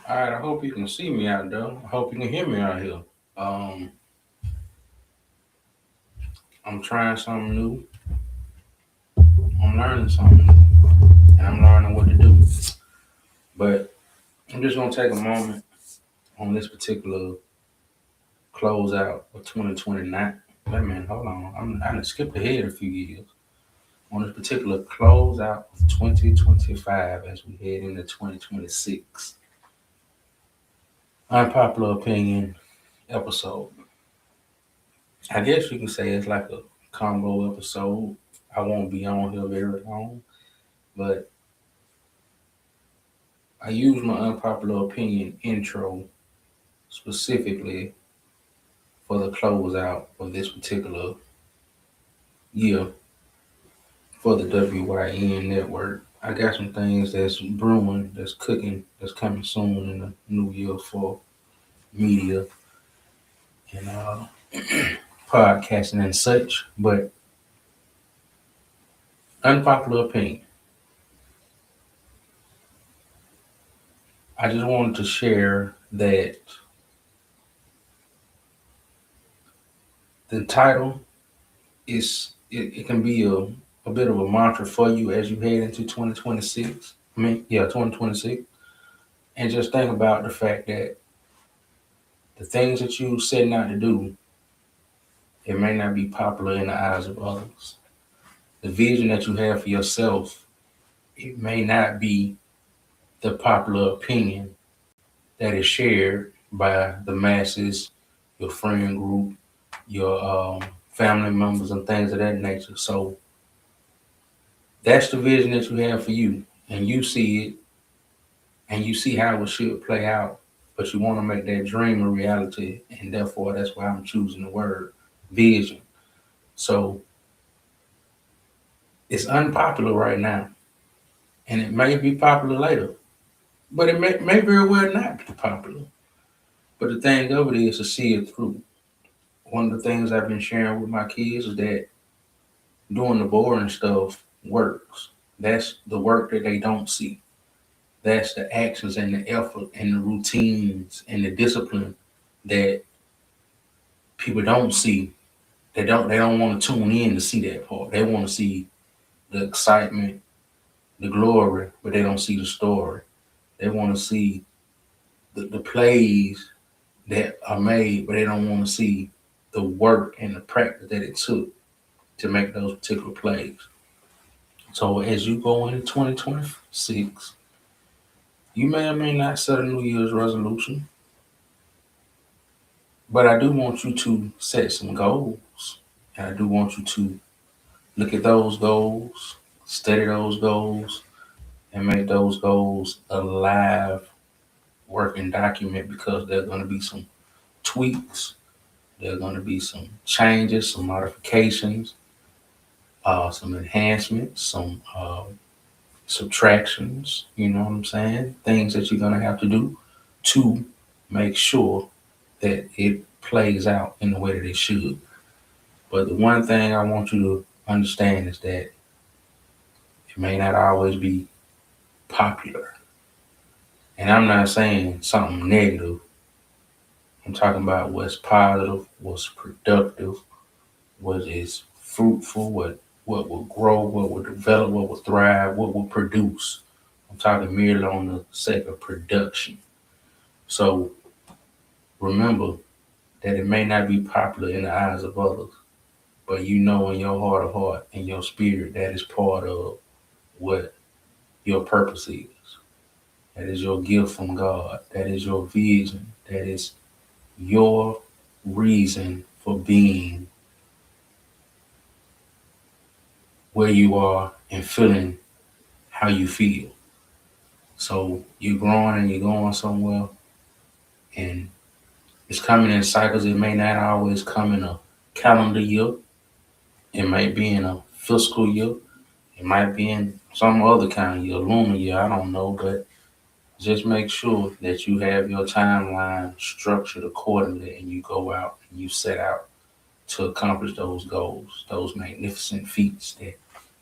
All right, I hope you can see me out there. I hope you can hear me out here. Um, I'm trying something new. I'm learning something new, and I'm learning what to do. But I'm just gonna take a moment on this particular closeout of 2029. Wait a minute, hold on. I done skipped ahead a few years. On this particular closeout of 2025 as we head into 2026. Unpopular opinion episode. I guess you can say it's like a combo episode. I won't be on here very long, but I use my unpopular opinion intro specifically for the closeout of this particular year for the WYN network. I got some things that's brewing, that's cooking, that's coming soon in the new year for media and podcasting and such. But unpopular opinion. I just wanted to share that the title it can be a bit of a mantra for you as you head into 2026. I mean, yeah, 2026. And just think about the fact that the things that you setting out to do, it may not be popular in the eyes of others. The vision that you have for yourself, it may not be the popular opinion that is shared by the masses, your friend group, your family members, and things of that nature. So that's the vision that you have for you, and you see it, and you see how it should play out, but you want to make that dream a reality, and therefore that's why I'm choosing the word vision. So it's unpopular right now, and it may be popular later, but it may very well not be popular. But the thing of it is to see it through. One of the things I've been sharing with my kids is that doing the boring stuff works. That's the work that they don't see. That's the actions and the effort and the routines and the discipline that people don't see. They don't want to tune in to see that part. They want to see the excitement, the glory, but they don't see the story. They want to see the plays that are made, but they don't want to see the work and the practice that it took to make those particular plays. So as you go into 2026, you may or may not set a New Year's resolution, but I do want you to set some goals. And I do want you to look at those goals, study those goals, and make those goals a live working document because there are going to be some tweaks, there are going to be some changes, some modifications, some enhancements, some subtractions, you know what I'm saying? Things that you're going to have to do to make sure that it plays out in the way that it should. But the one thing I want you to understand is that it may not always be popular. And I'm not saying something negative. I'm talking about what's positive, what's productive, what is fruitful, what will grow, what will develop, what will thrive, what will produce. I'm talking merely on the sake of production. So remember that it may not be popular in the eyes of others, but you know in your heart of heart, in your spirit, that is part of what your purpose is. That is your gift from God. That is your vision. That is your reason for being where you are and feeling how you feel. So you're growing and you're going somewhere, and it's coming in cycles. It may not always come in a calendar year. It might be in a fiscal year. It might be in some other kind of year, lunar year. I don't know, but just make sure that you have your timeline structured accordingly, and you go out and you set out to accomplish those goals, those magnificent feats that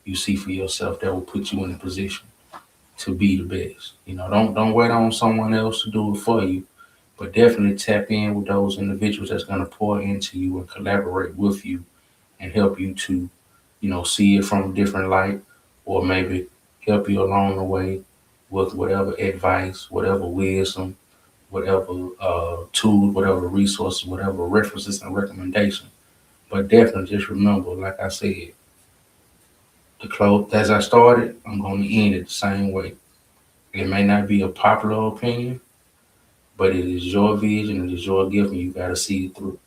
you see for yourself that will put you in a position. to be the best. Don't wait on someone else to do it for you, but definitely tap in with those individuals that's going to pour into you and collaborate with you and help you to, see it from a different light, or maybe help you along the way with whatever advice, whatever wisdom, whatever tools, whatever resources, whatever references and recommendations. But definitely just remember, like I said, the close as I started, I'm going to end it the same way. It may not be a popular opinion, but it is your vision, it is your gift, and you got to see it through.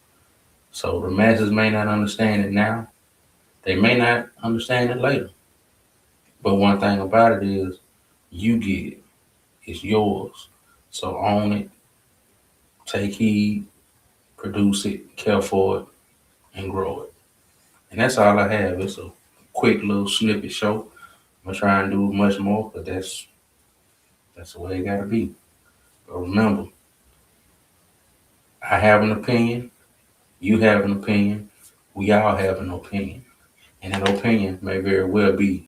So the masses may not understand it now, they may not understand it later. But one thing about it is, you get it. It's yours. So own it, take heed, produce it, care for it, and grow it. And that's all I have. It's a quick little snippet show. I'm gonna try and do much more, but that's the way it gotta be. But remember, I have an opinion, you have an opinion, we all have an opinion. And that opinion may very well be